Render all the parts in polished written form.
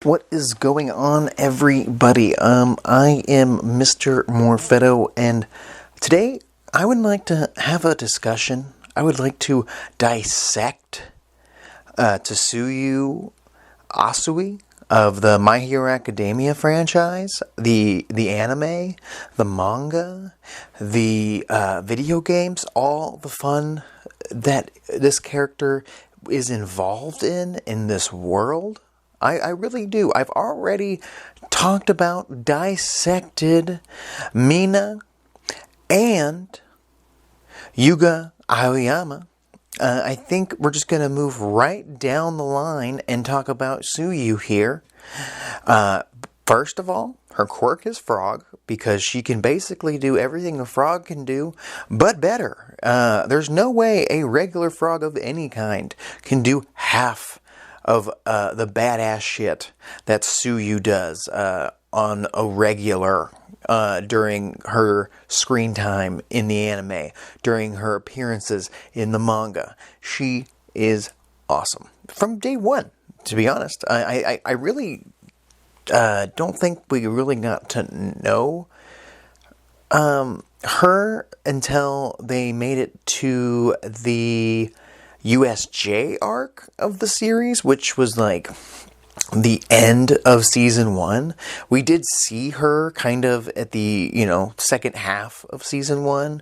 What is going on, everybody? I am Mr. Morfetto, and today I would like to have a discussion. I would like to dissect Tsuyu Asui of the My Hero Academia franchise, the anime, the manga, the video games, all the fun that this character is involved in this world. I really do. I've already talked about, dissected Mina and Yuga Aoyama. I think we're just going to move right down the line and talk about Tsuyu here. First of all, her quirk is frog, because she can basically do everything a frog can do, but better. There's no way a regular frog of any kind can do half of the badass shit that Tsuyu does on a regular during her screen time in the anime, during her appearances in the manga. She is awesome. From day one, to be honest. I really don't think we really got to know her until they made it to the USJ arc of the series, which was like the end of season 1. We did see her kind of at the, second half of season 1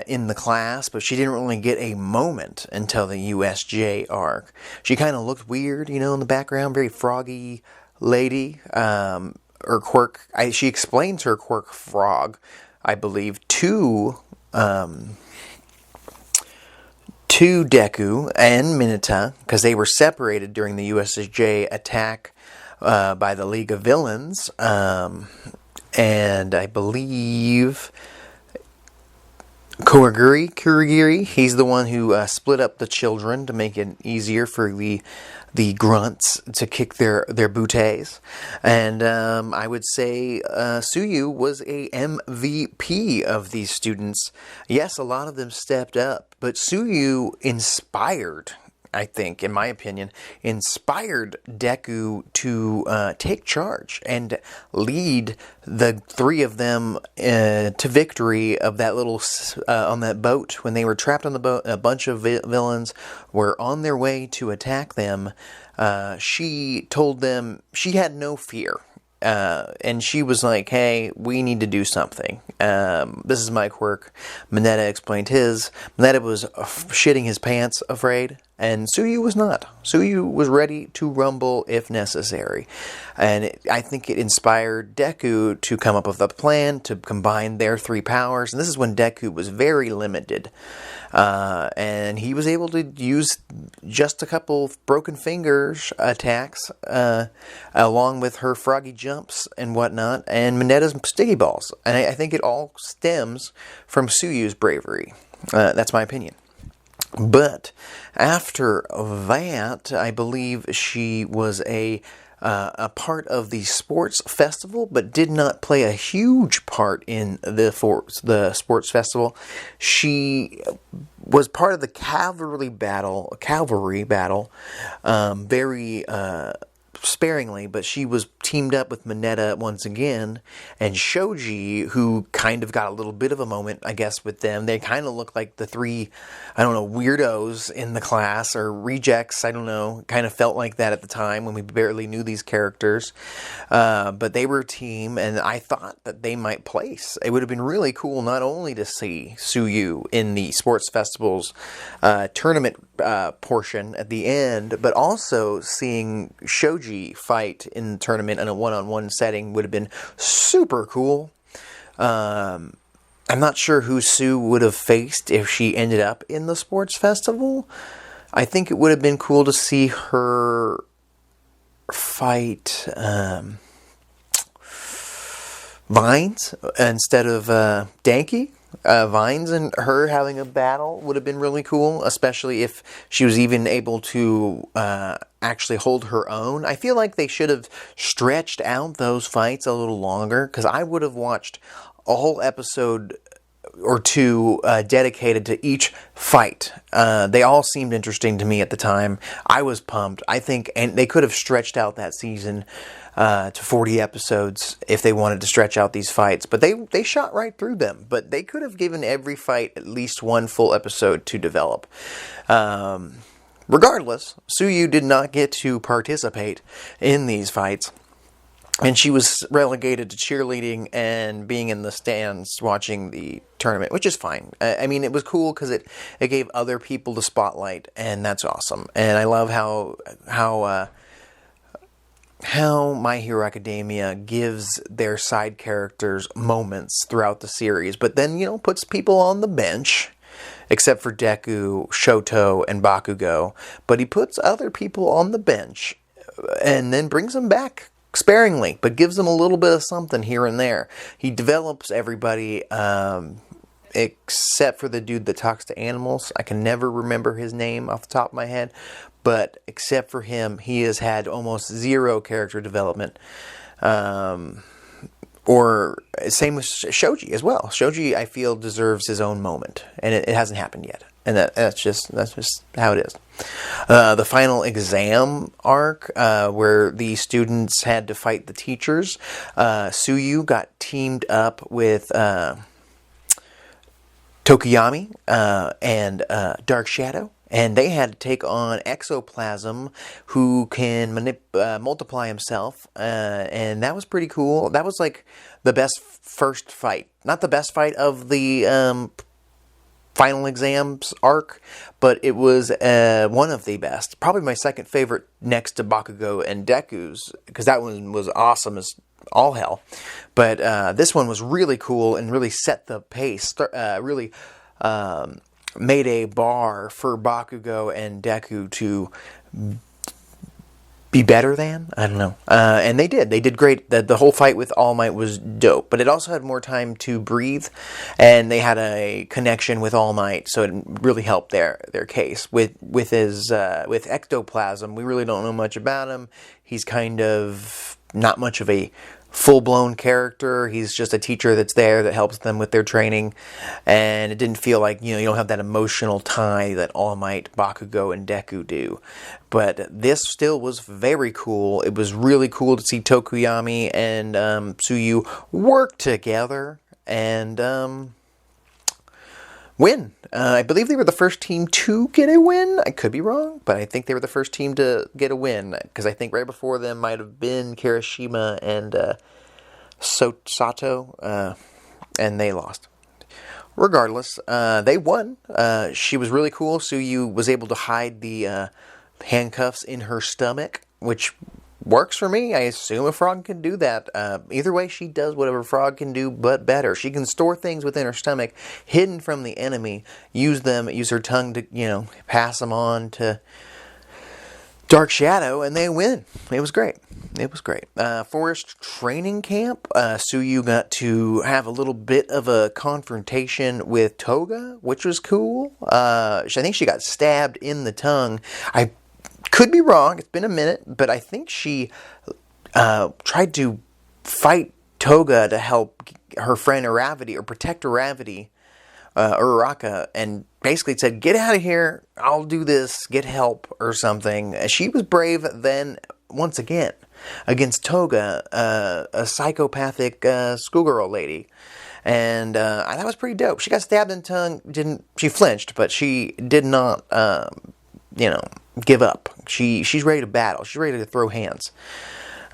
in the class, but she didn't really get a moment until the USJ arc. She kind of looked weird, in the background, very froggy lady. Her quirk, she explains her quirk frog, I believe, to Deku and Mineta, because they were separated during the USJ attack by the League of Villains. And I believe Kurogiri, he's the one who split up the children to make it easier for the grunts to kick their booties. And I would say Tsuyu was a MVP of these students. Yes, a lot of them stepped up, but Tsuyu inspired, I think, in my opinion, inspired Deku to take charge and lead the three of them to victory of that little on that boat. When they were trapped on the boat, a bunch of villains were on their way to attack them. She told them she had no fear. And she was like, hey, we need to do something. This is my quirk. Mineta explained his. Mineta was shitting his pants, afraid. And Tsuyu was not. Tsuyu was ready to rumble if necessary. And I think it inspired Deku to come up with a plan to combine their three powers. And this is when Deku was very limited. And he was able to use just a couple broken fingers attacks, along with her froggy jumps and whatnot, and Mineta's sticky balls. And I think it all stems from Tsuyu's bravery. That's my opinion. But after that, I believe she was a part of the sports festival, but did not play a huge part in the sports festival. She was part of the cavalry battle, very sparingly, but she was teamed up with Mineta once again, and Shoji, who kind of got a little bit of a moment, I guess, with them. They kind of looked like the three, weirdos in the class, or rejects, I don't know, kind of felt like that at the time when we barely knew these characters, but they were a team, and I thought that they might place. It would have been really cool not only to see Tsuyu in the sports festival's tournament portion at the end, but also seeing Shoji fight in the tournament in a one-on-one setting would have been super cool. I'm not sure who Sue would have faced if she ended up in the sports festival. I think it would have been cool to see her fight Vines instead of Danky. Vines and her having a battle would have been really cool, especially if she was even able to actually hold her own. I feel like they should have stretched out those fights a little longer, because I would have watched a whole episode or two dedicated to each fight. They all seemed interesting to me at the time. I was pumped. I think, and they could have stretched out that season to 40 episodes if they wanted to stretch out these fights, but they shot right through them. But they could have given every fight at least one full episode to develop. Regardless, Tsuyu did not get to participate in these fights. And she was relegated to cheerleading and being in the stands watching the tournament, which is fine. I mean, it was cool because it gave other people the spotlight, and that's awesome. And I love how My Hero Academia gives their side characters moments throughout the series, but then, puts people on the bench, except for Deku, Shoto, and Bakugo. But he puts other people on the bench and then brings them back sparingly, but gives them a little bit of something here and there. He develops everybody, except for the dude that talks to animals. I can never remember his name off the top of my head, but except for him, he has had almost zero character development. Or same with Shoji as well. Shoji, I feel, deserves his own moment, and it hasn't happened yet. And that's just how it is. The final exam arc, where the students had to fight the teachers, Tsuyu got teamed up with Tokuyami and Dark Shadow, and they had to take on Ectoplasm, who can multiply himself, and that was pretty cool. That was like the best first fight. Not the best fight of the final exams arc, but it was one of the best. Probably my second favorite, next to Bakugo and Deku's, because that one was awesome as all hell. But this one was really cool and really set the pace. Really made a bar for Bakugo and Deku to be better than? I don't know. And they did. They did great. The whole fight with All Might was dope. But it also had more time to breathe. And they had a connection with All Might. So it really helped their case. With Ectoplasm, we really don't know much about him. He's kind of not much of a full-blown character. He's just a teacher that's there that helps them with their training, and it didn't feel like, you don't have that emotional tie that All Might, Bakugo, and Deku do. But this still was very cool. It was really cool to see Tokuyami and Tsuyu work together and win. I believe they were the first team to get a win. I could be wrong, but I think they were the first team to get a win, because I think right before them might have been Kirishima and Sato, and they lost. Regardless, they won. She was really cool. Tsuyu was able to hide the handcuffs in her stomach, which works for me. I assume a frog can do that. Either way, she does whatever a frog can do, but better. She can store things within her stomach, hidden from the enemy, use her tongue to, pass them on to Dark Shadow, and they win. It was great. Forest Training Camp. Tsuyu got to have a little bit of a confrontation with Toga, which was cool. I think she got stabbed in the tongue. I could be wrong. It's been a minute, but I think she tried to fight Toga to help her friend Aravity, or protect Aravity, Uraraka, and basically said, "Get out of here. I'll do this. Get help," or something. She was brave then, once again, against Toga, a psychopathic schoolgirl lady. And that was pretty dope. She got stabbed in the tongue. She flinched, but she did not, give up. She's ready to battle. She's ready to throw hands.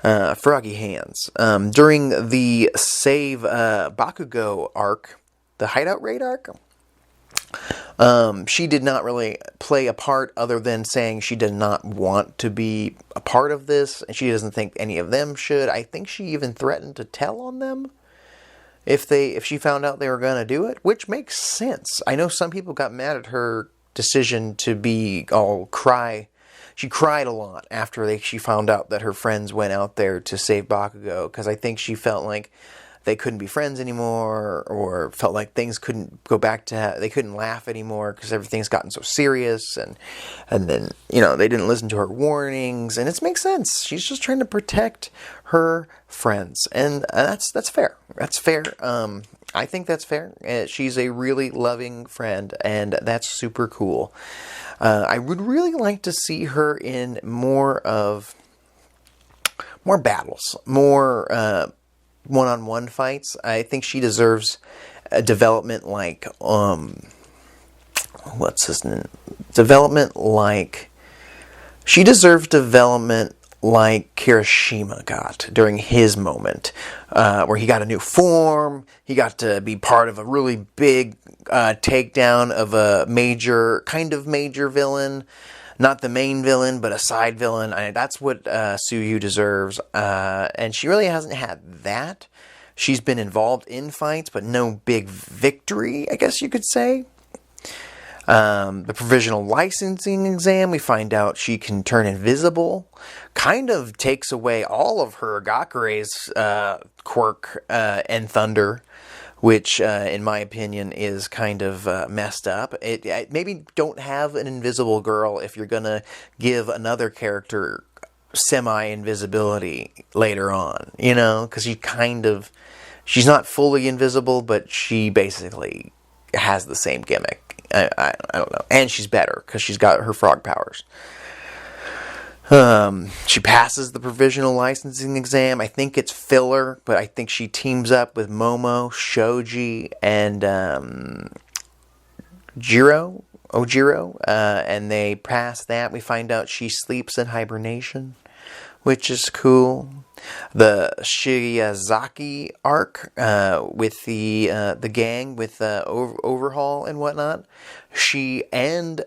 Froggy hands. During the Save Bakugo arc, the Hideout Raid arc, she did not really play a part other than saying she did not want to be a part of this, and she doesn't think any of them should. I think she even threatened to tell on them if she found out they were going to do it, which makes sense. I know some people got mad at her decision to be all cry. She cried a lot after she found out that her friends went out there to save Bakugo, because I think she felt like they couldn't be friends anymore, or felt like things couldn't go back to, they couldn't laugh anymore because everything's gotten so serious, and then, you know, they didn't listen to her warnings, and it makes sense. She's just trying to protect her friends, and that's fair. That's fair. I think that's fair. She's a really loving friend, and that's super cool. I would really like to see her in more battles, more one-on-one fights. I think she deserves a development like, what's his name? She deserves development like Kirishima got during his moment, where he got a new form, he got to be part of a really big takedown of a major villain. Not the main villain, but a side villain. That's what Tsuyu deserves. And she really hasn't had that. She's been involved in fights, but no big victory, I guess you could say. The provisional licensing exam, we find out she can turn invisible. Kind of takes away all of her Gakure's quirk and thunder, which, in my opinion, is kind of messed up. Maybe don't have an invisible girl if you're going to give another character semi-invisibility later on, you know? Because she's not fully invisible, but she basically has the same gimmick. I don't know. And she's better, because she's got her frog powers. She passes the provisional licensing exam. I think it's filler, but I think she teams up with Momo, Shoji, and Ojiro, and they pass that. We find out she sleeps in hibernation, which is cool. The Shiyazaki arc with the gang with Overhaul and whatnot. She and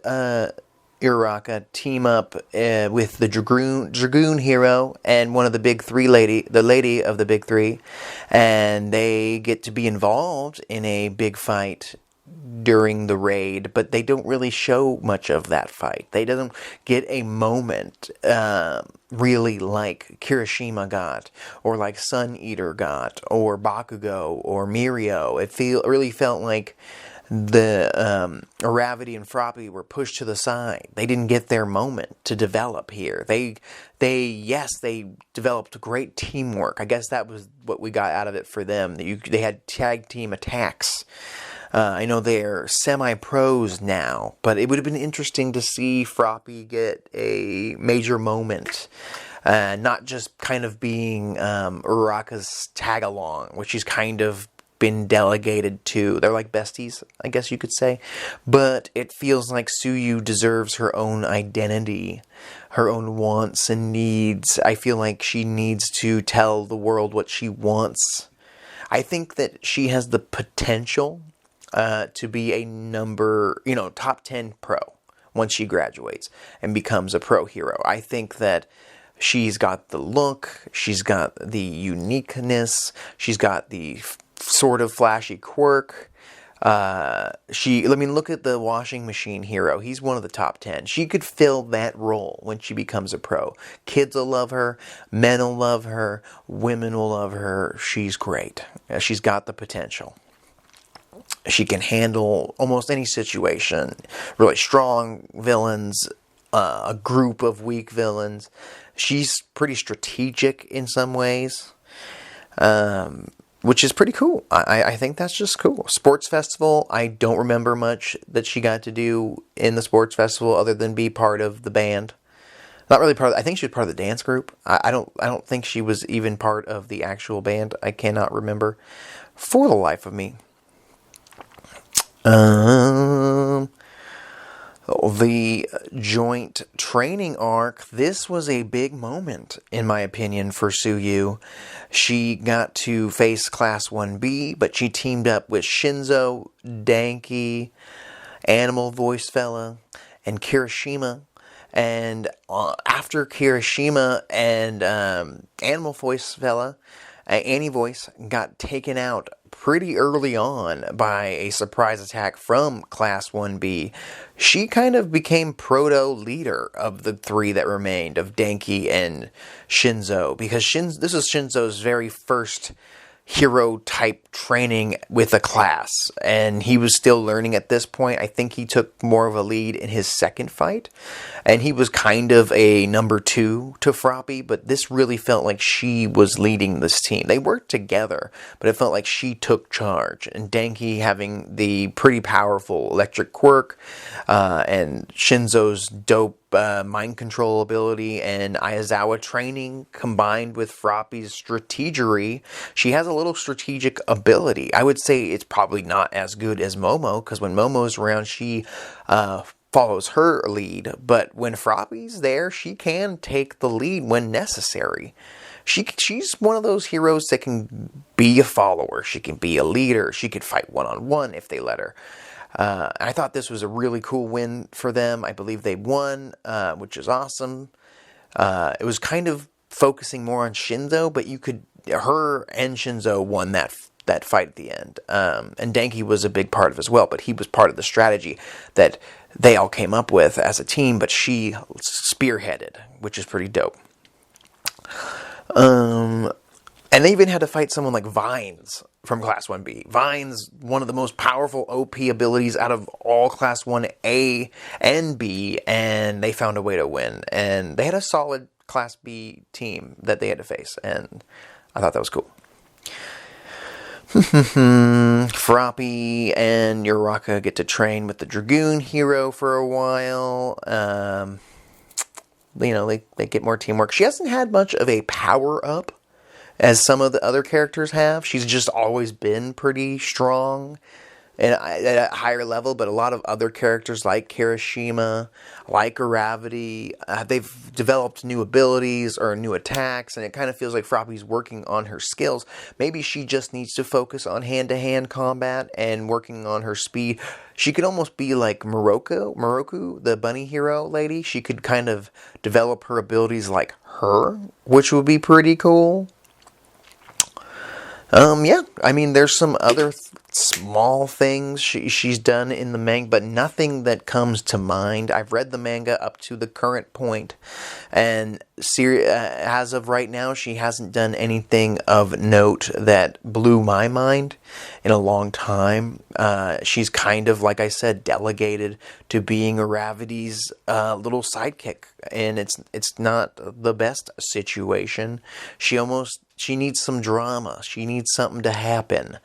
Uraraka team up with the Dragoon hero and one of the big three the lady of the big three, and they get to be involved in a big fight during the raid, but they don't really show much of that fight. They don't get a moment really like Kirishima got, or like Sun Eater got, or Bakugo, or Mirio. It really felt like the Aravity and Froppy were pushed to the side. They didn't get their moment to develop here. They developed great teamwork. I guess that was what we got out of it for them. They had tag team attacks. I know they're semi-pros now, but it would have been interesting to see Froppy get a major moment. Not just kind of being Uraraka's tag-along, which she's kind of been delegated to. They're like besties, I guess you could say. But it feels like Tsuyu deserves her own identity, her own wants and needs. I feel like she needs to tell the world what she wants. I think that she has the potential to be a top 10 pro once she graduates and becomes a pro hero. I think that she's got the look, she's got the uniqueness, she's got the sort of flashy quirk. Look at the washing machine hero. He's one of the top 10. She could fill that role when she becomes a pro. Kids will love her, men will love her, women will love her. She's great. She's got the potential. She can handle almost any situation. Really strong villains, a group of weak villains. She's pretty strategic in some ways, which is pretty cool. I think that's just cool. Sports festival, I don't remember much that she got to do in the sports festival other than be part of the band. Not really part of, I think she was part of the dance group. I don't think she was even part of the actual band. I cannot remember for the life of me. The joint training arc, this was a big moment, in my opinion, for Tsuyu. She got to face Class 1B, but she teamed up with Shinzo, Danki, Animal Voice Fella, and Kirishima. And after Kirishima and Animal Voice Fella, Annie Voice got taken out pretty early on by a surprise attack from Class 1B. She kind of became proto-leader of the three that remained, of Danki and Shinzo, because this is Shinzo's very first hero type training with a class, and he was still learning at this point. I think he took more of a lead in his second fight, and he was kind of a number 2 to Froppy, but this really felt like she was leading this team. They worked together, but it felt like she took charge, and Denki having the pretty powerful electric quirk, and Shinzo's dope mind control ability, and Ayazawa training combined with Froppy's strategery. She has a little strategic ability. I would say it's probably not as good as Momo, because when Momo's around, she follows her lead, but when Froppy's there, she can take the lead when necessary. She's one of those heroes that can be a follower. She can be a leader. She could fight one-on-one if they let her. I thought this was a really cool win for them. I believe they won, which is awesome. It was kind of focusing more on Shinzo, but her and Shinzo won that fight at the end. And Denki was a big part of it as well, but he was part of the strategy that they all came up with as a team, but she spearheaded, which is pretty dope. And they even had to fight someone like Vines from Class 1B. Vines, one of the most powerful OP abilities out of all Class 1A and B, and they found a way to win. And they had a solid Class B team that they had to face, and I thought that was cool. Froppy and Uraka get to train with the Dragoon hero for a while. They get more teamwork. She hasn't had much of a power-up as some of the other characters have. She's just always been pretty strong and at a higher level, but a lot of other characters like Kirishima, like Gravity, they've developed new abilities or new attacks, and it kind of feels like Froppy's working on her skills. Maybe she just needs to focus on hand-to-hand combat and working on her speed. She could almost be like Moroku, the bunny hero lady. She could kind of develop her abilities like her, which would be pretty cool. Yeah, I mean, there's some other small things she's done in the manga, but nothing that comes to mind. I've read the manga up to the current point, and as of right now, she hasn't done anything of note that blew my mind in a long time. She's kind of, like I said, delegated to being Aravity's little sidekick, and it's not the best situation. She needs some drama. She needs something to happen.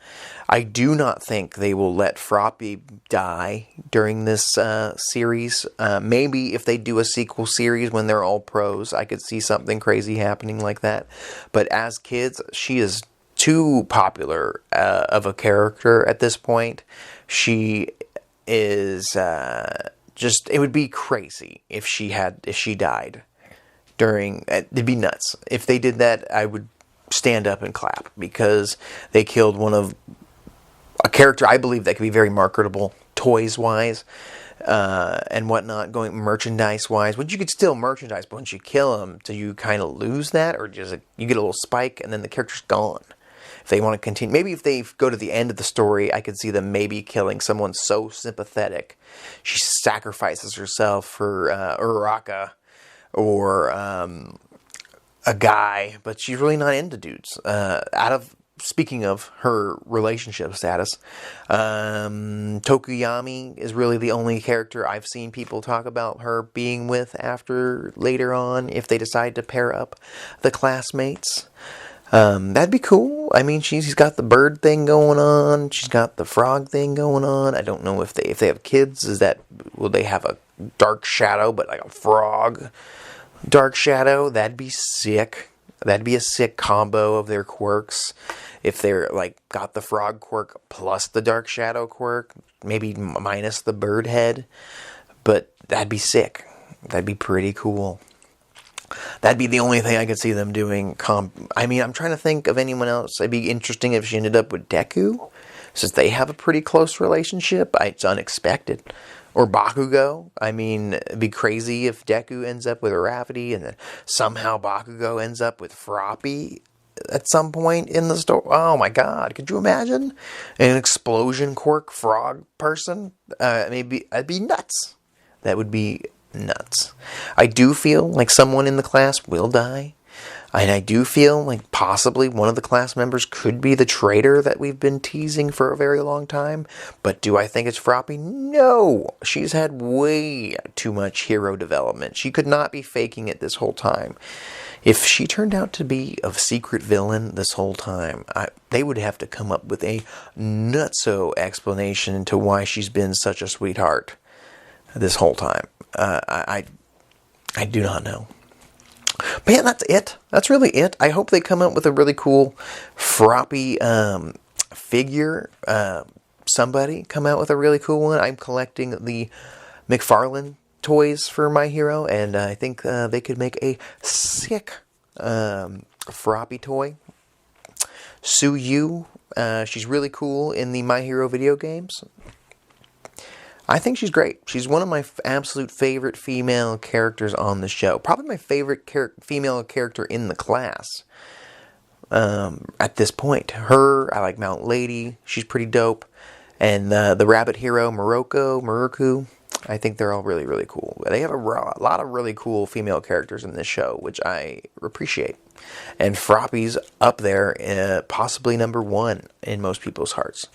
I do not think they will let Froppy die during this series. Maybe if they do a sequel series when they're all pros, I could see something crazy happening like that. But as kids, she is too popular of a character at this point. She is it would be crazy if she died during. It'd be nuts. If they did that, I would stand up and clap, because they killed a character I believe that could be very marketable toys wise and whatnot, going merchandise wise. But you could still merchandise, but once you kill them, do you kind of lose that, or just you get a little spike and then the character's gone? If they want to continue, maybe if they go to the end of the story, I could see them maybe killing someone so sympathetic she sacrifices herself for Uraka or a guy, but she's really not into dudes. Speaking of her relationship status, Tokuyami is really the only character I've seen people talk about her being with after later on, if they decide to pair up the classmates. That'd be cool. I mean, she's got the bird thing going on. She's got the frog thing going on. I don't know if they have kids. Will they have a dark shadow, but like a frog Dark Shadow? That'd be sick. That'd be a sick combo of their quirks. If they're like got the frog quirk plus the Dark Shadow quirk, maybe minus the bird head, but that'd be sick. That'd be pretty cool. That'd be the only thing I could see them doing. I mean, I'm trying to think of anyone else. It'd be interesting if she ended up with Deku, since they have a pretty close relationship. It's unexpected. Or Bakugo. I mean, it'd be crazy if Deku ends up with Gravity, and then somehow Bakugo ends up with Froppy at some point in the story. Oh my god, could you imagine? An explosion quirk frog person? Maybe, that'd be nuts. That would be nuts. I do feel like someone in the class will die. And I do feel like possibly one of the class members could be the traitor that we've been teasing for a very long time. But do I think it's Froppy? No! She's had way too much hero development. She could not be faking it this whole time. If she turned out to be a secret villain this whole time, they would have to come up with a nutso explanation to why she's been such a sweetheart this whole time. I do not know. But yeah, that's it. That's really it. I hope they come up with a really cool Froppy figure. Somebody come out with a really cool one. I'm collecting the McFarlane toys for My Hero, and I think they could make a sick Froppy toy. Tsuyu, she's really cool in the My Hero video games. I think she's great. She's one of my absolute favorite female characters on the show. Probably my favorite female character in the class at this point. Her, I like Mount Lady. She's pretty dope. And the rabbit hero, Muruku. I think they're all really, really cool. They have a lot of really cool female characters in this show, which I appreciate. And Froppy's up there, possibly number one in most people's hearts.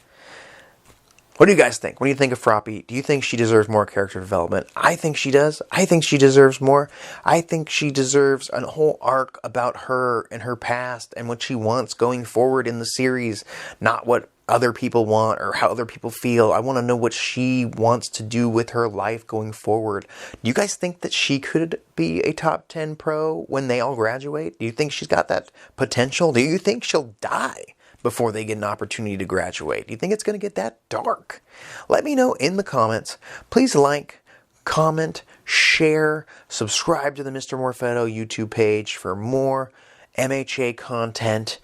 What do you guys think? What do you think of Froppy? Do you think she deserves more character development? I think she does. I think she deserves more. I think she deserves a whole arc about her and her past and what she wants going forward in the series, not what other people want or how other people feel. I want to know what she wants to do with her life going forward. Do you guys think that she could be a top 10 pro when they all graduate? Do you think she's got that potential? Do you think she'll die before they get an opportunity to graduate? Do you think it's going to get that dark? Let me know in the comments. Please like, comment, share, subscribe to the Mr. Morphetto YouTube page for more MHA content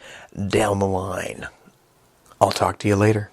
down the line. I'll talk to you later.